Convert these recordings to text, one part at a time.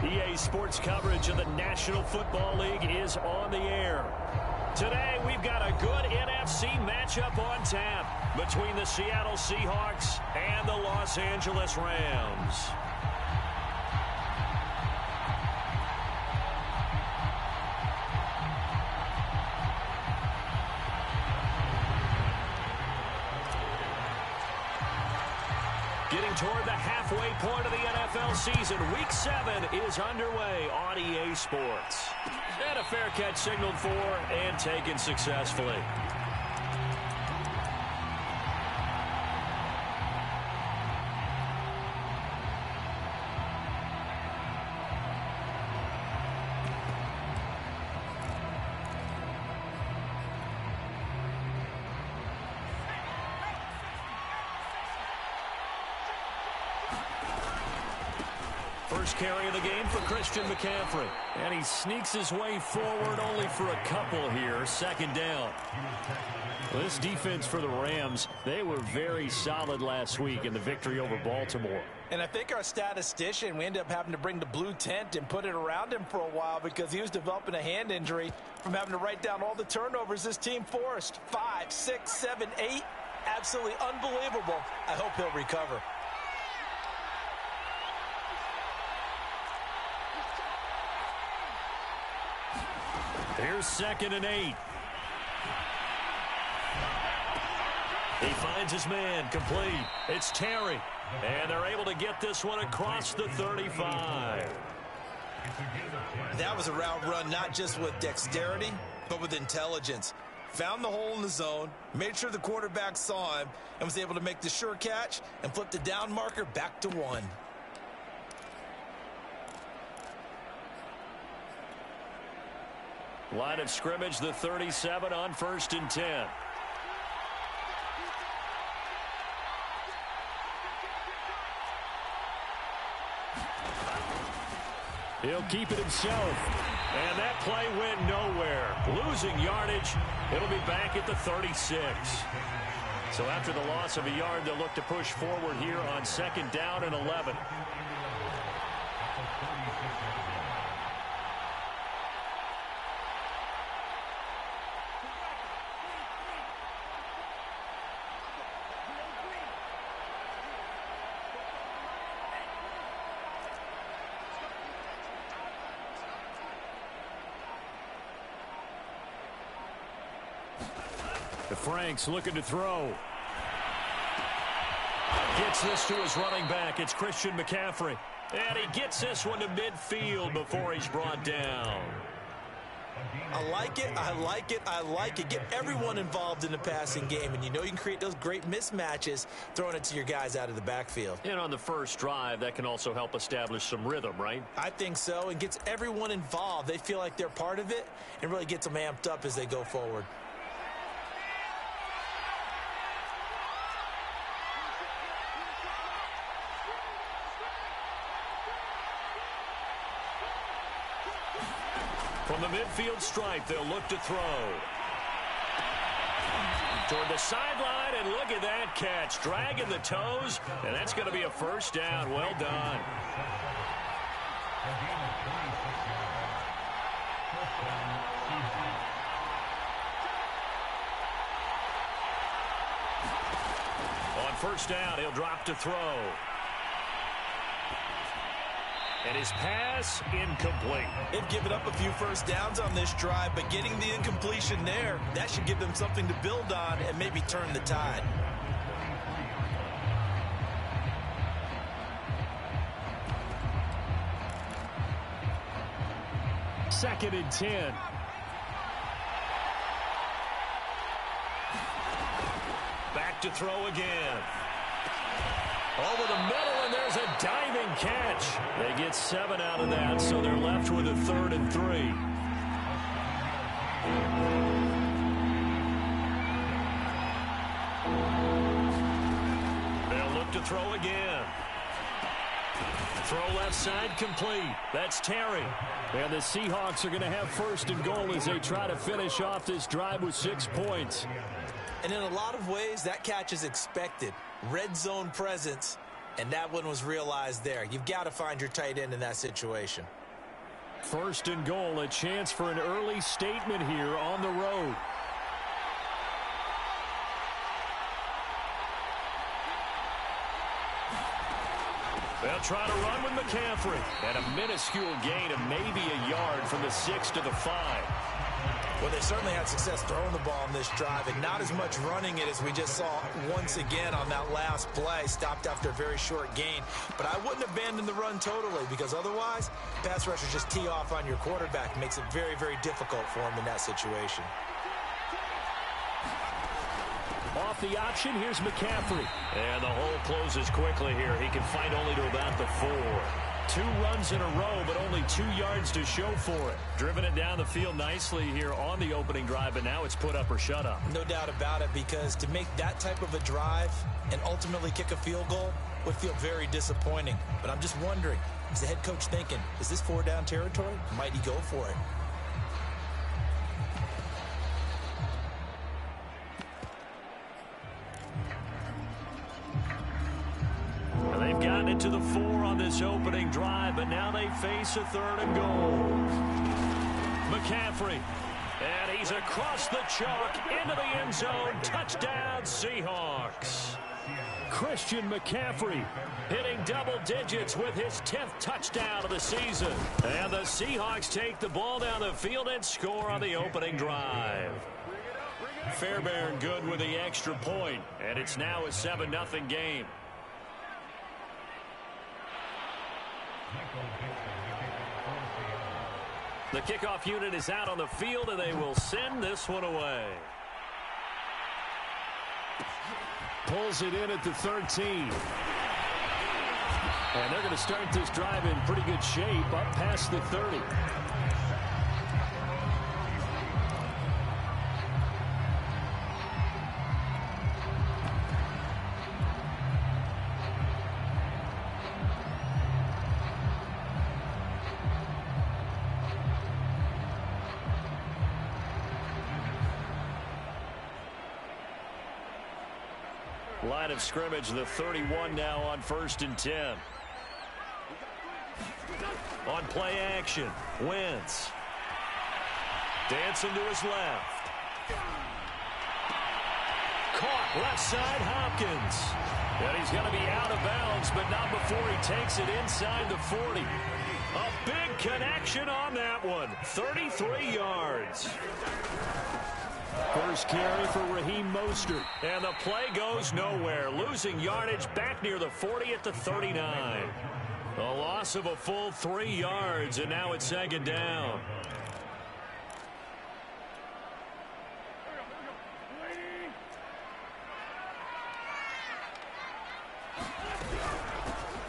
EA Sports coverage of the National Football League is on the air. Today, we've got a good NFC matchup on tap between the Seattle Seahawks and the Los Angeles Rams. Getting toward the halfway point of the NFL season, Week 7 is underway on EA Sports. And a fair catch signaled for and taken successfully. First carry of the game for Christian McCaffrey. And he sneaks his way forward only for a couple here. Second down. Well, this defense for the Rams, they were very solid last week in the victory over Baltimore. And I think our statistician, we ended up having to bring the blue tent and put it around him for a while because he was developing a hand injury from having to write down all the turnovers this team forced. 5, 6, 7, 8. Absolutely unbelievable. I hope he'll recover. Here's 2nd and 8. He finds his man, complete. It's Terry. And they're able to get this one across the 35. That was a route run not just with dexterity, but with intelligence. Found the hole in the zone, made sure the quarterback saw him, and was able to make the sure catch and flip the down marker back to 1. Line of scrimmage, the 37 on 1st and 10. He'll keep it himself. And that play went nowhere. Losing yardage. It'll be back at the 36. So after the loss of a yard, they'll look to push forward here on 2nd down and 11. Frank's looking to throw. Gets this to his running back. It's Christian McCaffrey. And he gets this one to midfield before he's brought down. I like it, I like it, I like it. Get everyone involved in the passing game, and you know you can create those great mismatches throwing it to your guys out of the backfield. And on the first drive, that can also help establish some rhythm, right? I think so, and gets everyone involved. They feel like they're part of it and really gets them amped up as they go forward. From the midfield stripe, they'll look to throw. Toward the sideline, and look at that catch. Dragging the toes, and that's going to be a first down. Well done. On 1st down, he'll drop to throw. And his pass incomplete. They've given up a few first downs on this drive, but getting the incompletion there, that should give them something to build on and maybe turn the tide. Second and 10. Back to throw again. Over the middle, and there's a diving catch. They get 7 out of that, so they're left with a 3rd and 3. They'll look to throw again. Throw left side complete. That's Terry. And the Seahawks are going to have 1st and goal as they try to finish off this drive with 6 points. And in a lot of ways, that catch is expected. Red zone presence, And that one was realized there. You've got to find your tight end in that situation. First and goal, a chance for an early statement here on the road. They'll try to run with McCaffrey. And a minuscule gain of maybe a yard from the 6 to the 5. Well, they certainly had success throwing the ball in this drive, and not as much running it as we just saw once again on that last play. Stopped after a very short gain. But I wouldn't abandon the run totally, because otherwise, pass rushers just tee off on your quarterback. Makes it very, very difficult for him in that situation. Off the option, here's McCaffrey. And the hole closes quickly here. He can fight only to about the 4. 2 runs in a row, but only 2 yards to show for it. Driven it down the field nicely here on the opening drive, but now it's put up or shut up. No doubt about it, because to make that type of a drive and ultimately kick a field goal would feel very disappointing. But I'm just wondering, is the head coach thinking, is this 4-down territory? Might he go for it? They've gotten it to the 4 on this opening drive, but now they face a 3rd and goal. McCaffrey, and he's across the chalk into the end zone. Touchdown, Seahawks. Christian McCaffrey hitting double digits with his 10th touchdown of the season. And the Seahawks take the ball down the field and score on the opening drive. Fairbairn good with the extra point, and it's now a 7-0 game. The kickoff unit is out on the field, and they will send this one away. Pulls it in at the 13. And they're going to start this drive in pretty good shape up past the 30. Line of scrimmage, the 31 now on 1st and 10. On play action, Wentz. Dancing to his left. Caught left side, Hopkins. And he's going to be out of bounds, but not before he takes it inside the 40. A big connection on that one. 33 yards. First carry for Raheem Mostert. And the play goes nowhere. Losing yardage back near the 40 at the 39. A loss of a full 3 yards, and now it's 2nd down.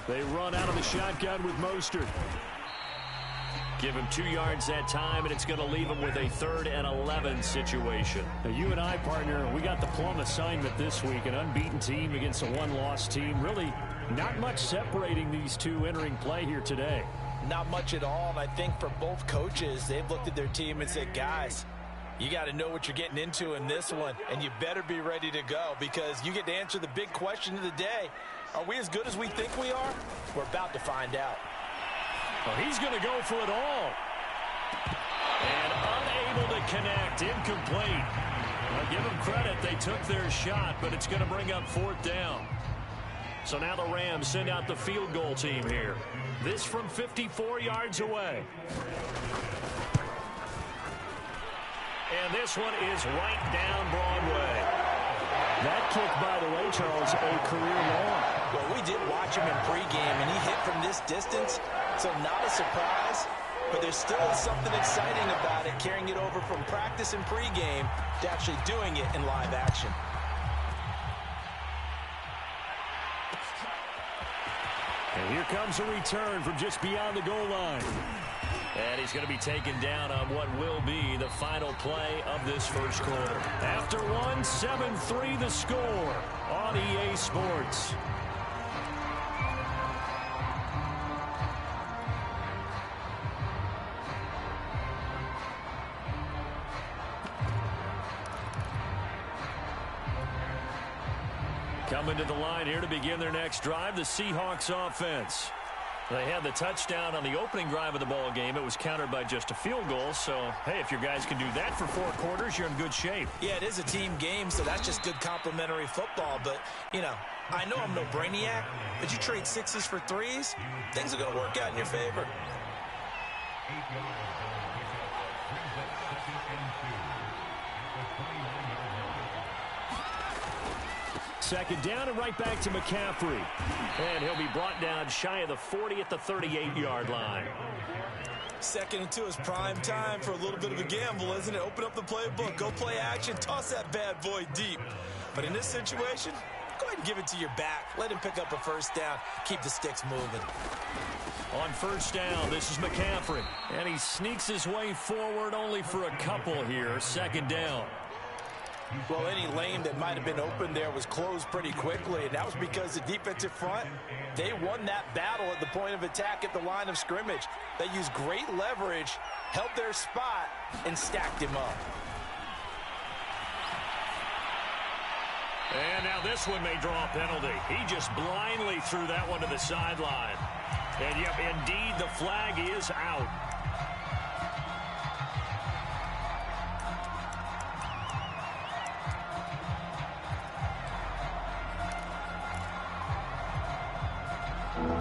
They run out of the shotgun with Mostert. Give him 2 yards that time, and it's going to leave him with a 3rd and 11 situation. Now, you and I, partner, we got the plum assignment this week, an unbeaten team against a one-loss team. Really not much separating these two entering play here today. Not much at all, and I think for both coaches, they've looked at their team and said, guys, you got to know what you're getting into in this one, and you better be ready to go, because you get to answer the big question of the day. Are we as good as we think we are? We're about to find out. Well, he's going to go for it all. And unable to connect. Incomplete. I'll give them credit. They took their shot, but it's going to bring up 4th down. So now the Rams send out the field goal team here. This from 54 yards away. And this one is right down Broadway. That kick, by the way, Charles, a career long. Well, we did watch him in pregame, and he hit from this distance, so not a surprise. But there still is something exciting about it, carrying it over from practice and pregame to actually doing it in live action. And here comes a return from just beyond the goal line. And he's going to be taken down on what will be the final play of this first quarter. After one, 7-3 the score on EA Sports. Coming coming to the line here to begin their next drive, the Seahawks offense. They had the touchdown on the opening drive of the ball game. It was countered by just a field goal. So, hey, if your guys can do that for 4 quarters, you're in good shape. Yeah, it is a team game, so that's just good complimentary football. But, you know, I know I'm no brainiac, but you trade 6s for 3s, things are going to work out in your favor. Second down and right back to McCaffrey. And he'll be brought down shy of the 40 at the 38-yard line. 2nd and 2 is prime time for a little bit of a gamble, isn't it? Open up the playbook, go play action, toss that bad boy deep. But in this situation, go ahead and give it to your back. Let him pick up a first down. Keep the sticks moving. On first down, this is McCaffrey. And he sneaks his way forward only for a couple here. 2nd down. Well, any lane that might have been open there was closed pretty quickly, and that was because the defensive front, they won that battle at the point of attack at the line of scrimmage. They used great leverage, held their spot, and stacked him up. And now this one may draw a penalty. He just blindly threw that one to the sideline. And, yep, indeed, the flag is out.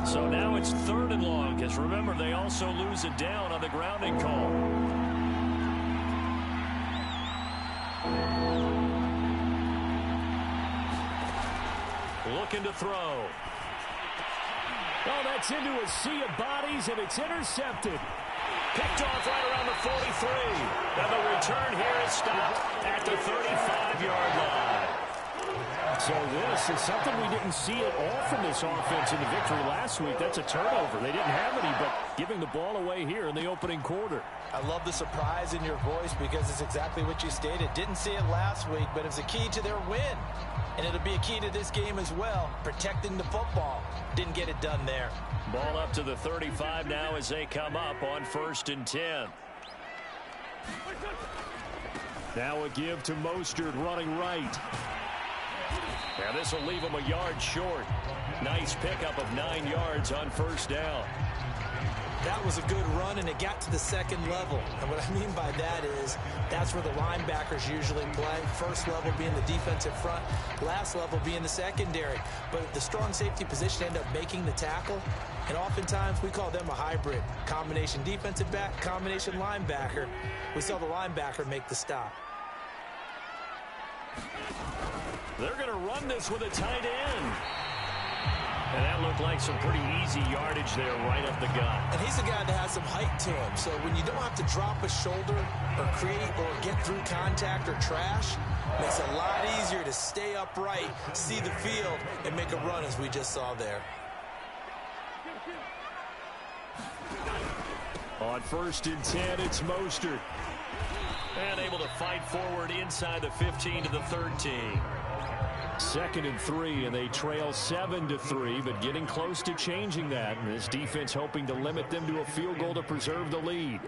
So now it's 3rd and long, because remember, they also lose it down on the grounding call. Looking to throw. Oh, that's into a sea of bodies, and it's intercepted. Picked off right around the 43. And the return here is stopped at the 35-yard line. So this is something we didn't see at all from this offense in the victory last week. That's a turnover. They didn't have any, but giving the ball away here in the opening quarter. I love the surprise in your voice because it's exactly what you stated. Didn't see it last week, but it was a key to their win. And it'll be a key to this game as well, protecting the football. Didn't get it done there. Ball up to the 35 now as they come up on 1st and 10. Now a give to Mostert running right. Now this will leave him a yard short. Nice pickup of 9 yards on 1st down. That was a good run, and it got to the 2nd level. And what I mean by that is that's where the linebackers usually play. First level being the defensive front, last level being the secondary. But the strong safety position ended up making the tackle, and oftentimes we call them a hybrid. Combination defensive back, combination linebacker. We saw the linebacker make the stop. They're going to run this with a tight end. And that looked like some pretty easy yardage there right up the gut. And he's a guy that has some height to him. So when you don't have to drop a shoulder or create or get through contact or trash, it makes it a lot easier to stay upright, see the field, and make a run as we just saw there. On 1st and 10, it's Mostert. And able to fight forward inside the 15 to the 13. 2nd and 3, and they trail 7-3, but getting close to changing that. And this defense hoping to limit them to a field goal to preserve the lead.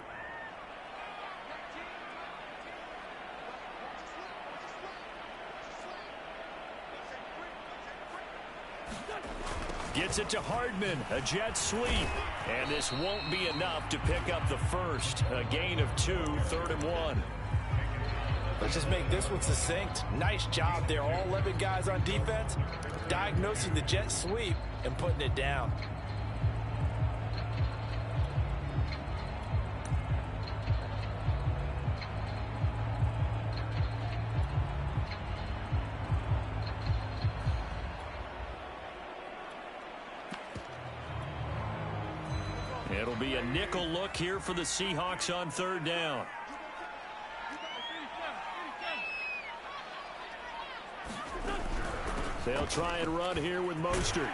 Gets it to Hardman, a jet sweep. And this won't be enough to pick up the first. A gain of 2, 3rd and 1. Let's just make this one succinct. Nice job there. All 11 guys on defense diagnosing the jet sweep and putting it down. It'll be a nickel look here for the Seahawks on 3rd down. They'll try and run here with Mostert.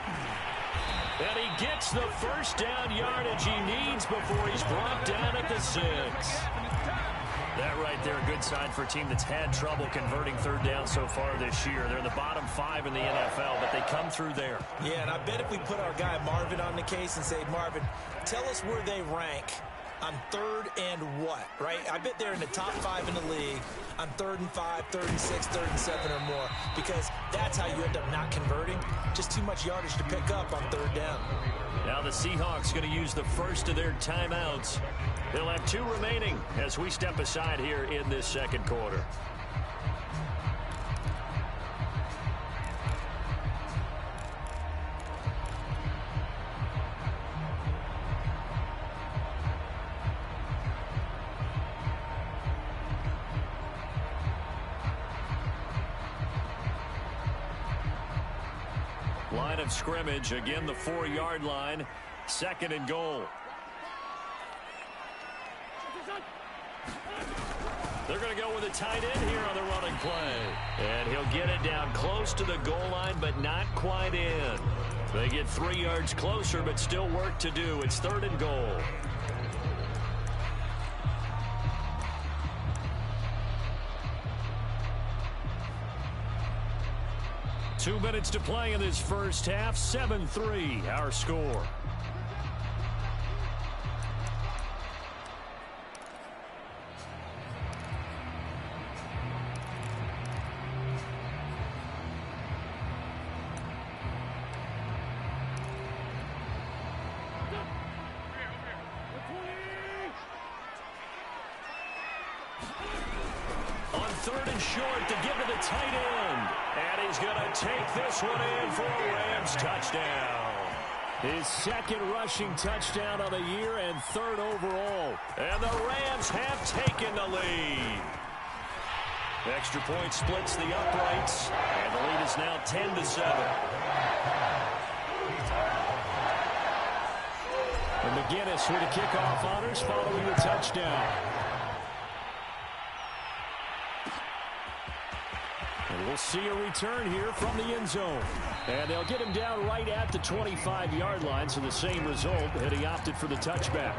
And he gets the first down yardage he needs before he's brought down at the 6. That right there, a good sign for a team that's had trouble converting 3rd down so far this year. They're in the bottom 5 in the NFL, but they come through there. Yeah, and I bet if we put our guy Marvin on the case and say, Marvin, tell us where they rank on 3rd and what, right? I bet they're in the top 5 in the league on 3rd and 5, 3rd and 6, 3rd and 7 or more, because that's how you end up not converting. Just too much yardage to pick up on 3rd down. Now the Seahawks going to use the first of their timeouts. They'll have 2 remaining as we step aside here in this second quarter. Line of scrimmage, again the 4-yard line, 2nd and goal. They're going to go with a tight end here on the running play. And he'll get it down close to the goal line, but not quite in. They get 3 yards closer, but still work to do. It's 3rd and goal. Two minutes to play in this first half. 7-3, our score. On 3rd and short to give to the tight end. And he's going to take this one in for a Rams touchdown. His 2nd rushing touchdown of the year and 3rd overall. And the Rams have taken the lead. Extra point splits the uprights. And the lead is now 10-7. And McGinnis with the kickoff honors following the touchdown. And we'll see a return here from the end zone. And they'll get him down right at the 25-yard line, so the same result, and he opted for the touchback.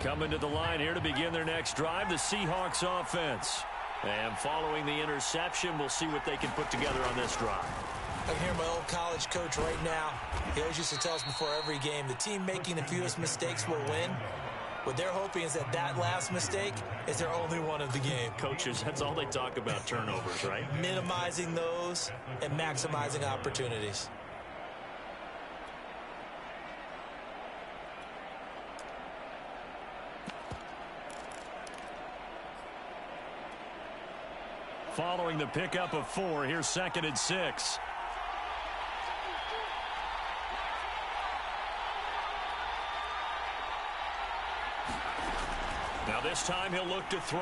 Coming to the line here to begin their next drive, the Seahawks offense. And following the interception, we'll see what they can put together on this drive. I can hear my old college coach right now. He always used to tell us before every game, the team making the fewest mistakes will win. What they're hoping is that that last mistake is their only one of the game. Coaches, that's all they talk about, turnovers, right? Minimizing those and maximizing opportunities. Following the pickup of 4, here's 2nd and 6. Now this time he'll look to throw.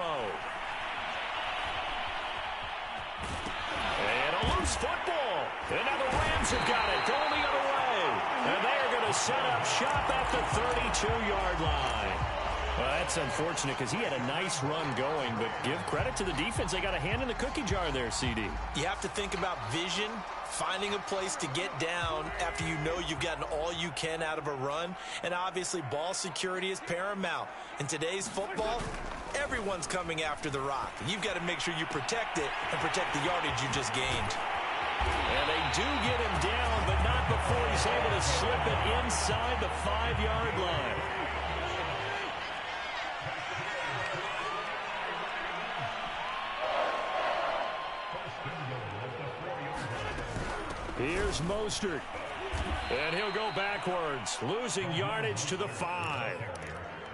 And a loose football. And now the Rams have got it. Going the other way. And they are going to set up shop at the 32-yard line. Well, that's unfortunate because he had a nice run going, but give credit to the defense. They got a hand in the cookie jar there, CD. You have to think about vision, finding a place to get down after you know you've gotten all you can out of a run, and obviously ball security is paramount. In today's football, everyone's coming after the rock. You've got to make sure you protect it and protect the yardage you just gained. And they do get him down, but not before he's able to slip it inside the 5-yard line. Here's Mostert. And he'll go backwards, losing yardage to the 5.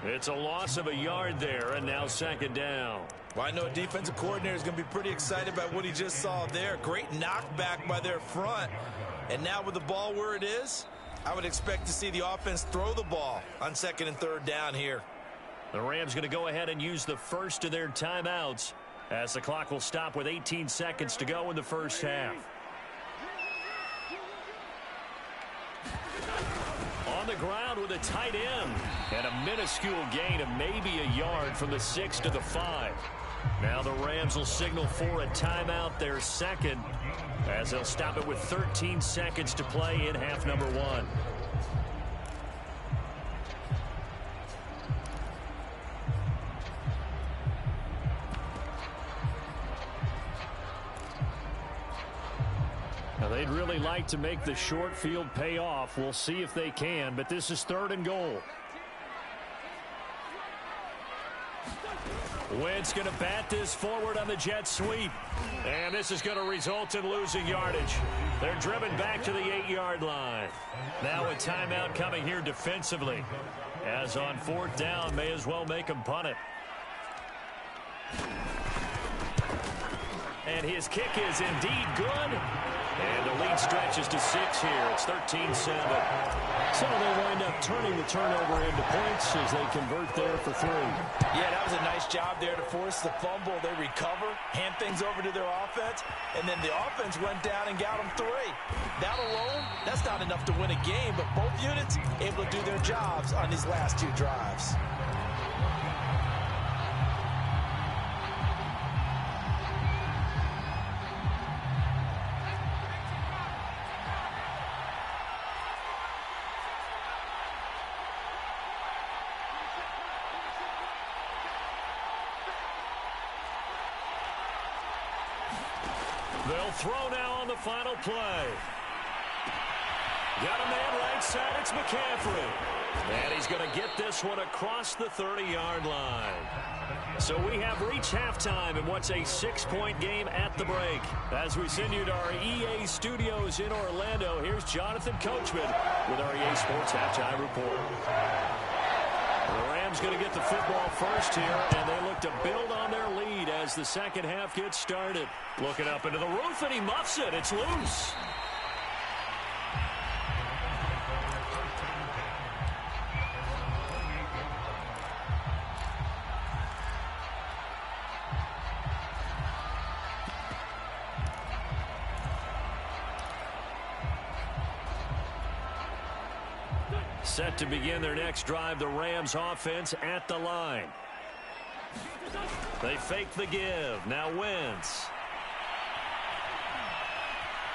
It's a loss of a yard there, and now 2nd down. Well, I know a defensive coordinator is going to be pretty excited about what he just saw there. Great knockback by their front. And now with the ball where it is, I would expect to see the offense throw the ball on 2nd and 3rd down here. The Rams going to go ahead and use the first of their timeouts as the clock will stop with 18 seconds to go in the first half. On the ground with a tight end. And a minuscule gain of maybe a yard from the 6 to the 5. Now the Rams will signal for a timeout, their second, as they'll stop it with 13 seconds to play in half number one. Now they'd really like to make the short field pay off. We'll see if they can, but this is 3rd and goal. Wentz going to bat this forward on the jet sweep. And this is going to result in losing yardage. They're driven back to the 8-yard line. Now a timeout coming here defensively. As on 4th down, may as well make him punt it. And his kick is indeed good. And the lead stretches to 6 here. It's 13-7. So they wind up turning the turnover into points as they convert there for 3. Yeah, that was a nice job there to force the fumble. They recover, hand things over to their offense, and then the offense went down and got them 3. That alone, that's not enough to win a game, but both units able to do their jobs on these last 2 drives. They'll throw now on the final play. Got a man right side. It's McCaffrey. And he's going to get this one across the 30-yard line. So we have reached halftime in what's a 6-point game at the break. As we send you to our EA studios in Orlando, here's Jonathan Coachman with our EA Sports Halftime Report. The Rams going to get the football first here, and they look to build on their lead as the second half gets started. Looking up into the roof, and he muffs it. It's loose. Set to begin their next drive, the Rams offense at the line. They fake the give. Now Wentz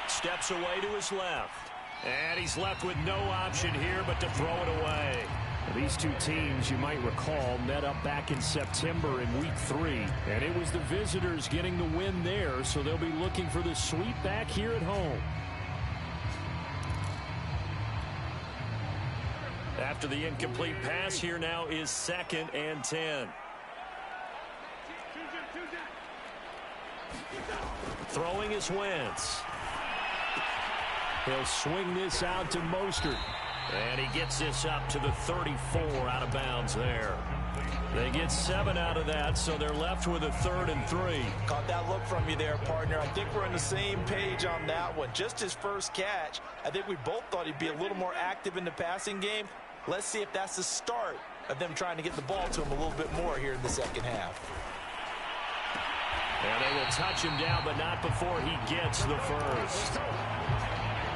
steps away to his left. And he's left with no option here but to throw it away. These two teams, you might recall, met up back in September in Week 3. And it was the visitors getting the win there, so they'll be looking for the sweep back here at home. After the incomplete pass, here now is 2nd and 10. Throwing is Wentz. He'll swing this out to Mostert. And he gets this up to the 34 out of bounds there. They get 7 out of that, so they're left with a 3rd and 3. Caught that look from you there, partner. I think we're on the same page on that one. Just his first catch, I think we both thought he'd be a little more active in the passing game. Let's see if that's the start of them trying to get the ball to him a little bit more here in the second half. And they will touch him down, but not before he gets the first.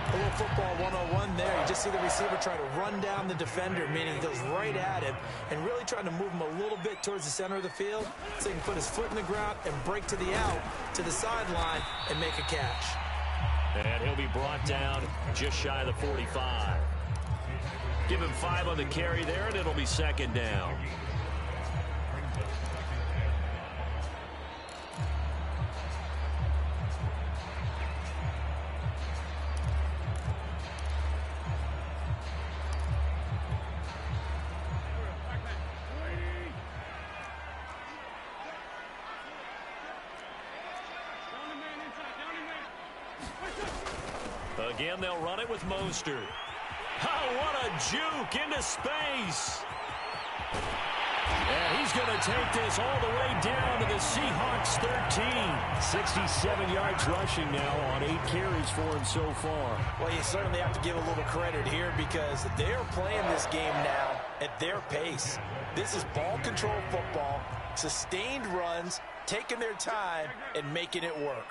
A little football 101 there. You just see the receiver try to run down the defender, meaning he goes right at him and really trying to move him a little bit towards the center of the field so he can put his foot in the ground and break to the out, to the sideline, and make a catch. And he'll be brought down just shy of the 45. Give him 5 on the carry there, and it'll be 2nd down. Again, they'll run it with Mostert. Oh, what a juke into space. And he's going to take this all the way down to the Seahawks 13. 67 yards rushing now on 8 carries for him so far. Well, you certainly have to give a little credit here because they're playing this game now at their pace. This is ball control football, sustained runs, taking their time, and making it work.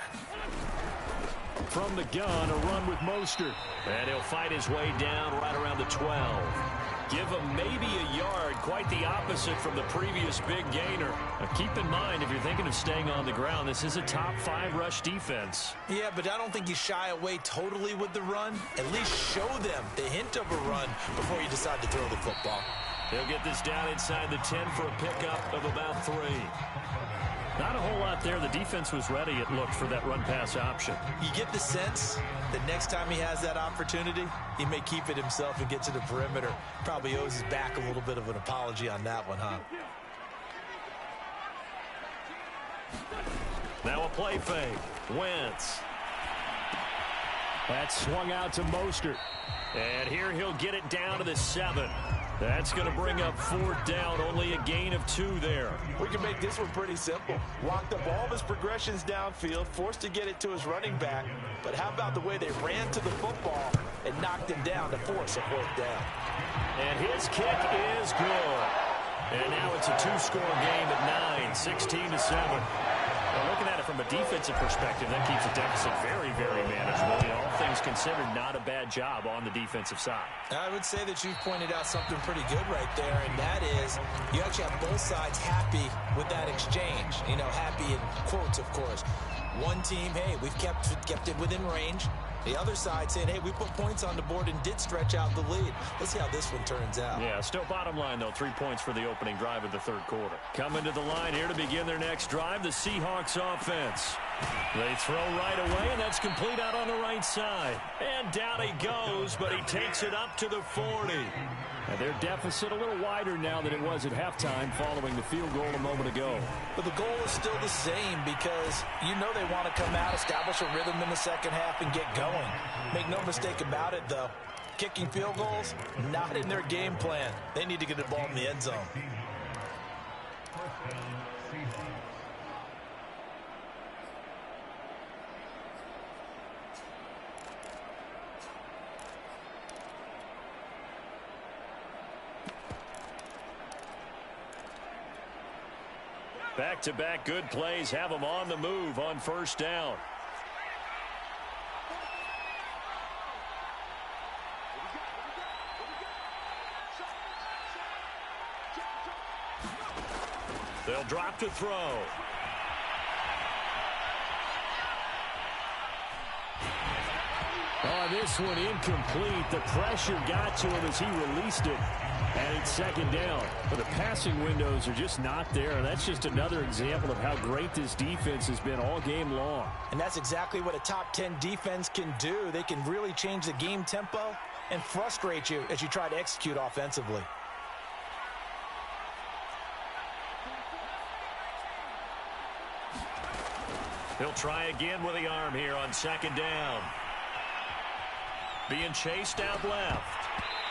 From the gun, a run with Mostert. And he'll fight his way down right around the 12. Give him maybe a yard, quite the opposite from the previous big gainer. Now keep in mind, if you're thinking of staying on the ground, this is a top 5 rush defense. Yeah, but I don't think you shy away totally with the run. At least show them the hint of a run before you decide to throw the football. He'll get this down inside the 10 for a pickup of about 3. Not a whole lot there. The defense was ready, it looked, for that run-pass option. You get the sense that next time he has that opportunity, he may keep it himself and get to the perimeter. Probably owes his back a little bit of an apology on that one, huh? Now a play fake. Wentz. That swung out to Mostert. And here he'll get it down to the 7. That's going to bring up 4th down, only a gain of 2 there. We can make this one pretty simple. Walked up all of his progressions downfield, forced to get it to his running back. But how about the way they ran to the football and knocked him down to force a 4th down? And his kick is good. And now it's a 2-score game at 9, 16-7. Well, looking at it from a defensive perspective, that keeps the deficit very, very manageable. All things considered, not a bad job on the defensive side. I would say that you've pointed out something pretty good right there, and that is you actually have both sides happy with that exchange. You know, happy in quotes, of course. One team, hey, we've kept it within range. The other side saying, hey, we put points on the board and did stretch out the lead. Let's see how this one turns out. Yeah, still bottom line, though. 3 points for the opening drive of the 3rd quarter. Coming to the line here to begin their next drive, the Seahawks offense. They throw right away, and that's complete out on the right side. And down he goes, but he takes it up to the 40. And their deficit a little wider now than it was at halftime following the field goal a moment ago. But the goal is still the same because you know they want to come out, establish a rhythm in the second half, and get going. Make no mistake about it, though. Kicking field goals, not in their game plan. They need to get the ball in the end zone. Back-to-back good plays have them on the move on 1st down. They'll drop to throw. Oh, this one incomplete. The pressure got to him as he released it. And it's 2nd down. But the passing windows are just not there. And that's just another example of how great this defense has been all game long. And that's exactly what a top 10 defense can do. They can really change the game tempo and frustrate you as you try to execute offensively. He'll try again with the arm here on 2nd down. Being chased out left.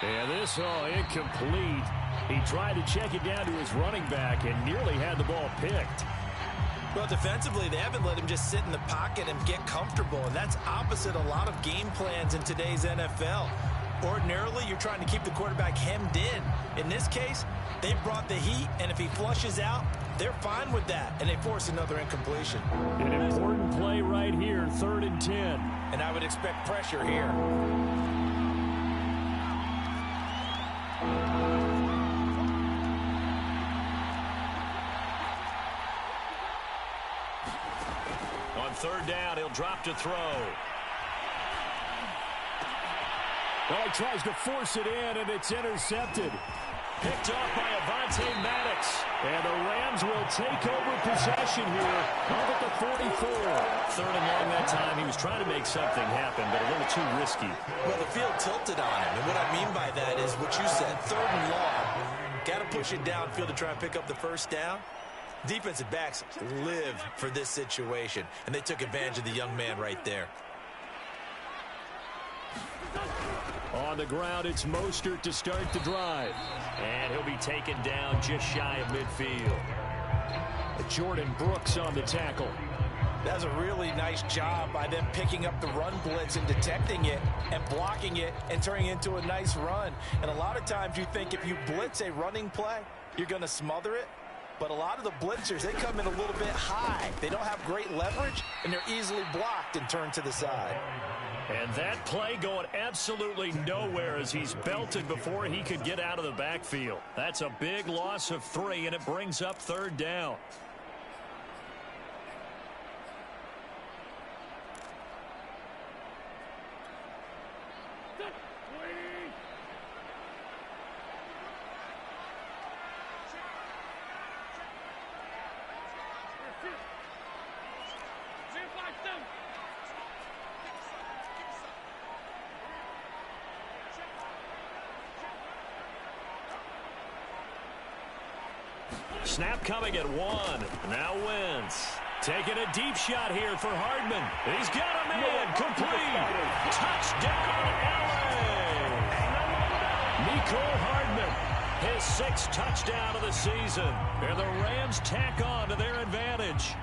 And this all incomplete. He tried to check it down to his running back and nearly had the ball picked. Well, defensively, they haven't let him just sit in the pocket and get comfortable, and that's opposite a lot of game plans in today's NFL. Ordinarily, you're trying to keep the quarterback hemmed in. In this case, they brought the heat, and if he flushes out, they're fine with that, and they force another incompletion. An important play right here, 3rd and 10. And I would expect pressure here. On 3rd down, he'll drop to throw. Well, he tries to force it in, and it's intercepted. Picked off by Avonte Maddox. And the Rams will take over possession here up at the 44. 3rd and long that time. He was trying to make something happen, but a little too risky. Well, the field tilted on him, and what I mean by that is what you said, 3rd and long. Got to push it downfield to try and pick up the 1st down. Defensive backs live for this situation, and they took advantage of the young man right there. On the ground, it's Mostert to start the drive. And he'll be taken down just shy of midfield. Jordan Brooks on the tackle. That's a really nice job by them picking up the run blitz and detecting it and blocking it and turning it into a nice run. And a lot of times you think if you blitz a running play, you're going to smother it. But a lot of the blitzers, they come in a little bit high. They don't have great leverage, and they're easily blocked and turned to the side. And that play going absolutely nowhere as he's belted before he could get out of the backfield. That's a big loss of 3, and it brings up 3rd down. Snap coming at 1. Now Wentz. Taking a deep shot here for Hardman. He's got a man. Complete. Touchdown, LA. Mecole Hardman. His 6th touchdown of the season. And the Rams tack on to their advantage.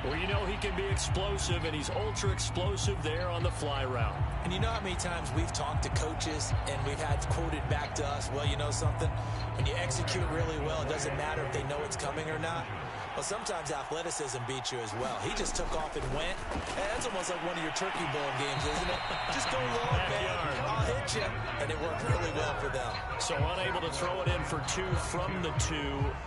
Well, you know he can be explosive, and he's ultra-explosive there on the fly route. And you know how many times we've talked to coaches and we've had quoted back to us, well, you know something? When you execute really well, it doesn't matter if they know it's coming or not. Well, sometimes athleticism beats you as well. He just took off and went. And that's almost like one of your Turkey Bowl games, isn't it? Just go long, man. I'll hit you. And it worked really well for them. So unable to throw it in for 2 from the 2.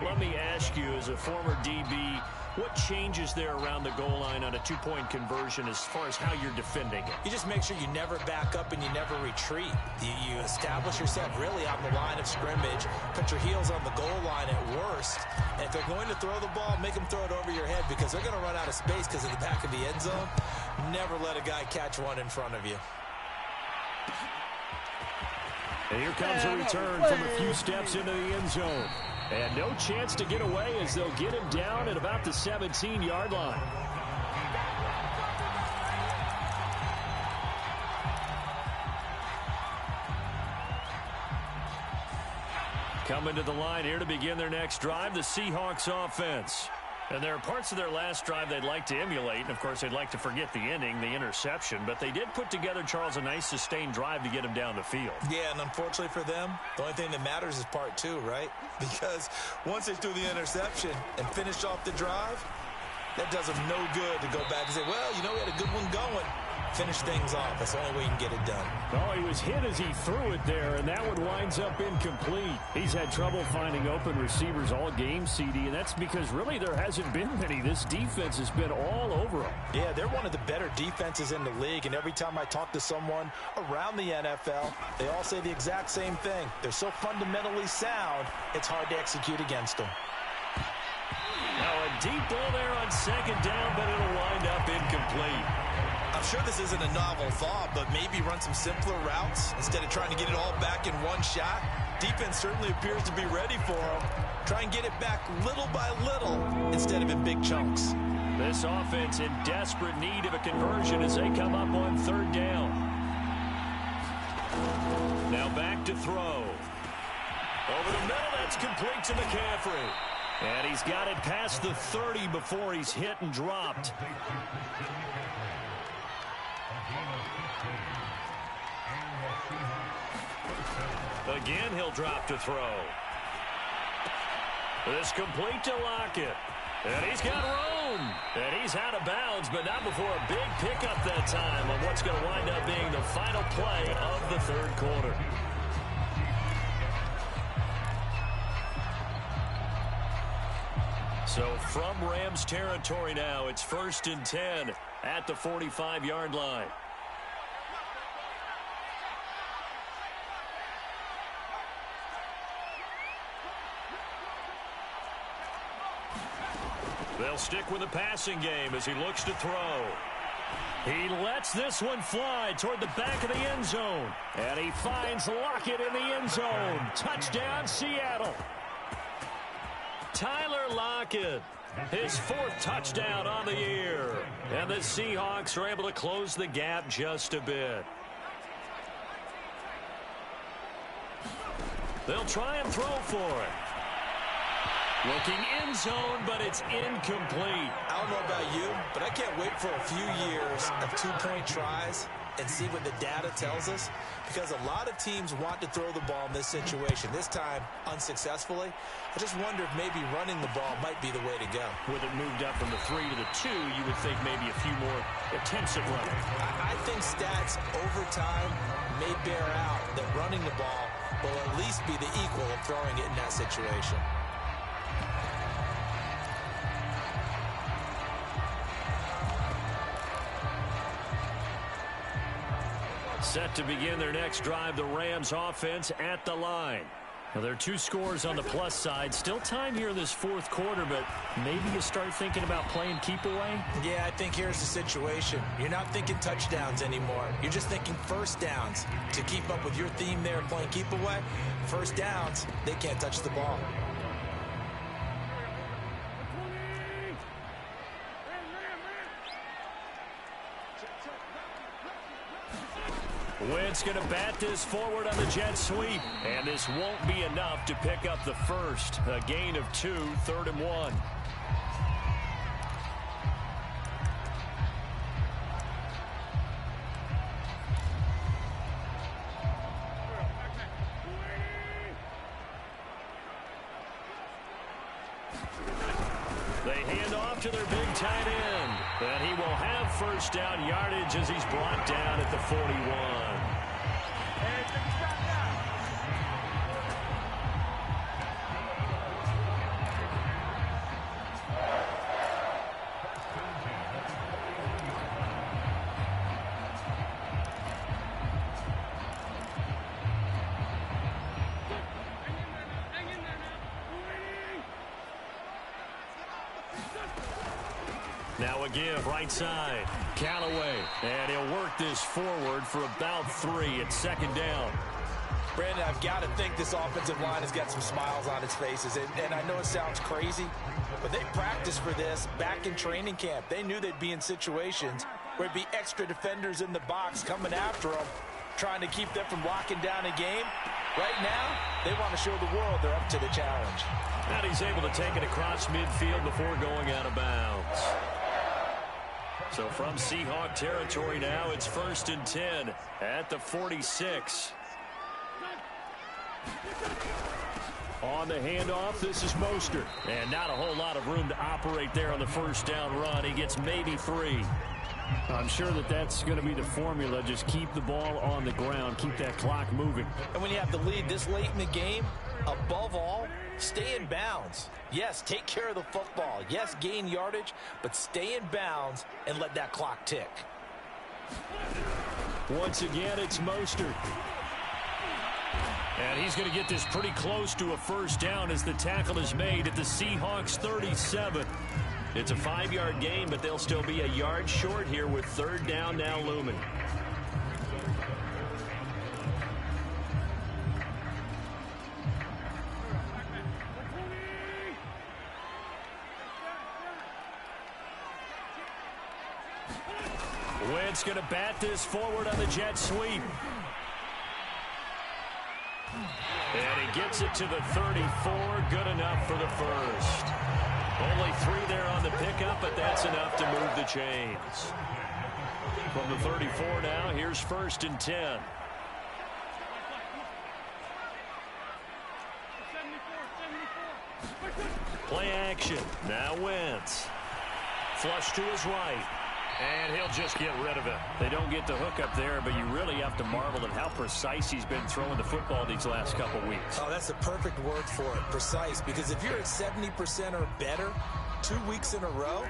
Let me ask you, as a former DB, what changes there around the goal line on a 2-point conversion as far as how you're defending it? You just make sure you never back up and you never retreat. You establish yourself really on the line of scrimmage, put your heels on the goal line at worst, and if they're going to throw the ball, make them throw it over your head because they're going to run out of space because of the back of the end zone. Never let a guy catch one in front of you. And here comes a return from a few steps into the end zone. And no chance to get away as they'll get him down at about the 17-yard line. Coming to the line here to begin their next drive, the Seahawks offense. And there are parts of their last drive they'd like to emulate. And, of course, they'd like to forget the ending, the interception. But they did put together, Charles, a nice sustained drive to get him down the field. Yeah, and unfortunately for them, the only thing that matters is part 2, right? Because once they threw the interception and finished off the drive, that does them no good to go back and say, well, you know, we had a good one going. Finish things off. That's the only way you can get it done. Oh, he was hit as he threw it there, and that one winds up incomplete. He's had trouble finding open receivers all game, CD, and that's because really there hasn't been many. This defense has been all over them. Yeah, they're one of the better defenses in the league, and every time I talk to someone around the NFL, they all say the exact same thing. They're so fundamentally sound, it's hard to execute against them. Now a deep ball there on 2nd down, but it'll wind up incomplete. I'm sure this isn't a novel thought, but maybe run some simpler routes instead of trying to get it all back in one shot. Defense certainly appears to be ready for them. Try and get it back little by little instead of in big chunks. This offense in desperate need of a conversion as they come up on 3rd down. Now back to throw. Over the middle, that's complete to McCaffrey. And he's got it past the 30 before he's hit and dropped. Again, he'll drop to throw. This complete to Lockett. And he's got room. And he's out of bounds, but not before a big pickup that time on what's going to wind up being the final play of the 3rd quarter. So from Rams territory now, it's 1st and 10 at the 45-yard line. They'll stick with the passing game as he looks to throw. He lets this one fly toward the back of the end zone. And he finds Lockett in the end zone. Touchdown, Seattle. Tyler Lockett, his 4th touchdown on the year. And the Seahawks are able to close the gap just a bit. They'll try and throw for it. Looking end zone, but it's incomplete. I don't know about you, but I can't wait for a few years of 2-point tries and see what the data tells us? Because a lot of teams want to throw the ball in this situation. This time, unsuccessfully. I just wonder if maybe running the ball might be the way to go. With it moved up from the 3 to the 2, you would think maybe a few more attempts at running. I think stats over time may bear out that running the ball will at least be the equal of throwing it in that situation. Set to begin their next drive, the Rams offense at the line. Well, there are 2 scores on the plus side. Still time here in this fourth quarter, but maybe you start thinking about playing keep away? Yeah, I think here's the situation. You're not thinking touchdowns anymore. You're just thinking first downs. To keep up with your theme there playing keep away, first downs, they can't touch the ball. Wentz going to bat this forward on the jet sweep. And this won't be enough to pick up the first. A gain of 2, 3rd and 1. They hand off to their big tight end. And he will have first down yardage as he's brought down at the 41. Now again, right side, Callaway, and he'll work this forward for about 3 at 2nd down. Brandon, I've got to think this offensive line has got some smiles on its faces, and I know it sounds crazy, but they practiced for this back in training camp. They knew they'd be in situations where it'd be extra defenders in the box coming after them, trying to keep them from locking down a game. Right now, they want to show the world they're up to the challenge. And he's able to take it across midfield before going out of bounds. So from Seahawk territory now, it's 1st and 10 at the 46. On the handoff, this is Mostert. And not a whole lot of room to operate there on the first down run. He gets maybe 3. I'm sure that that's going to be the formula. Just keep the ball on the ground. Keep that clock moving. And when you have the lead this late in the game, above all, stay in bounds. Yes, take care of the football. Yes, gain yardage, but stay in bounds and let that clock tick. Once again, it's Mostert. And he's going to get this pretty close to a first down as the tackle is made at the Seahawks 37. It's a 5-yard gain, but they'll still be a yard short here with 3rd down now looming. Wentz going to bat this forward on the jet sweep. And he gets it to the 34. Good enough for the first. Only 3 there on the pickup, but that's enough to move the chains. From the 34 now, here's 1st and 10. Play action. Now Wentz. Flush to his right. And he'll just get rid of it. They don't get the hook up there, but you really have to marvel at how precise he's been throwing the football these last couple weeks. Oh, that's the perfect word for it, precise. Because if you're at 70% or better 2 weeks in a row,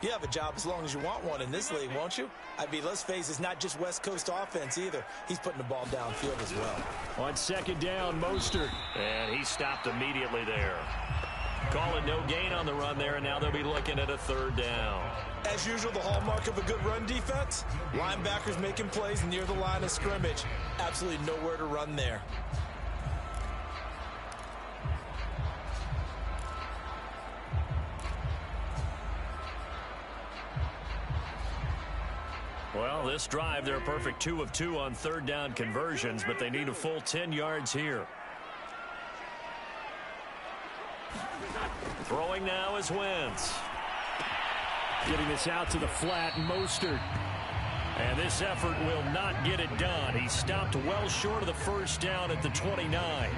you have a job as long as you want one in this league, won't you? I mean, let's face it, it's not just West Coast offense either. He's putting the ball downfield as well. On 2nd down, Mostert. And he stopped immediately there. Call it no gain on the run there, and now they'll be looking at a 3rd down. As usual, the hallmark of a good run defense, linebackers making plays near the line of scrimmage. Absolutely nowhere to run there. Well, this drive, they're a perfect 2 of 2 on 3rd down conversions, but they need a full 10 yards here. Throwing now is Wentz. Getting this out to the flat, Mostert. And this effort will not get it done. He stopped well short of the first down at the 29.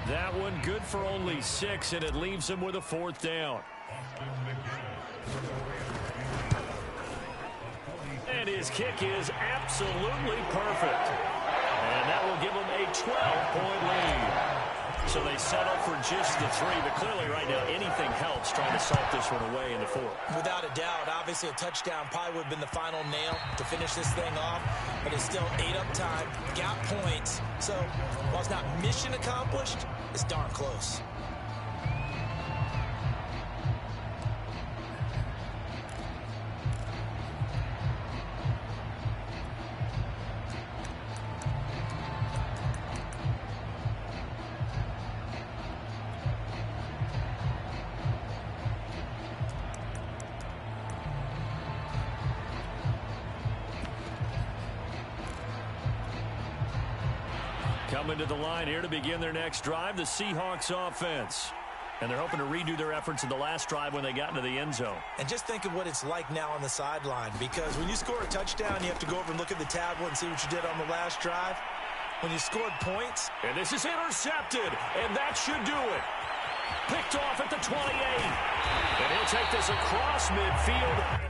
That one good for only 6, and it leaves him with a 4th down. And his kick is absolutely perfect. And that will give him a 12-point lead. So they settle for just the 3, but clearly right now anything helps trying to salt this one away in the 4th. Without a doubt, obviously a touchdown probably would have been the final nail to finish this thing off, but it's still ate up time, got points. So while it's not mission accomplished, it's darn close. Coming to the line here to begin their next drive, the Seahawks offense. And they're hoping to redo their efforts in the last drive when they got into the end zone. And just think of what it's like now on the sideline, because when you score a touchdown, you have to go over and look at the tablet and see what you did on the last drive. When you scored points. And this is intercepted, and that should do it. Picked off at the 28. And he'll take this across midfield.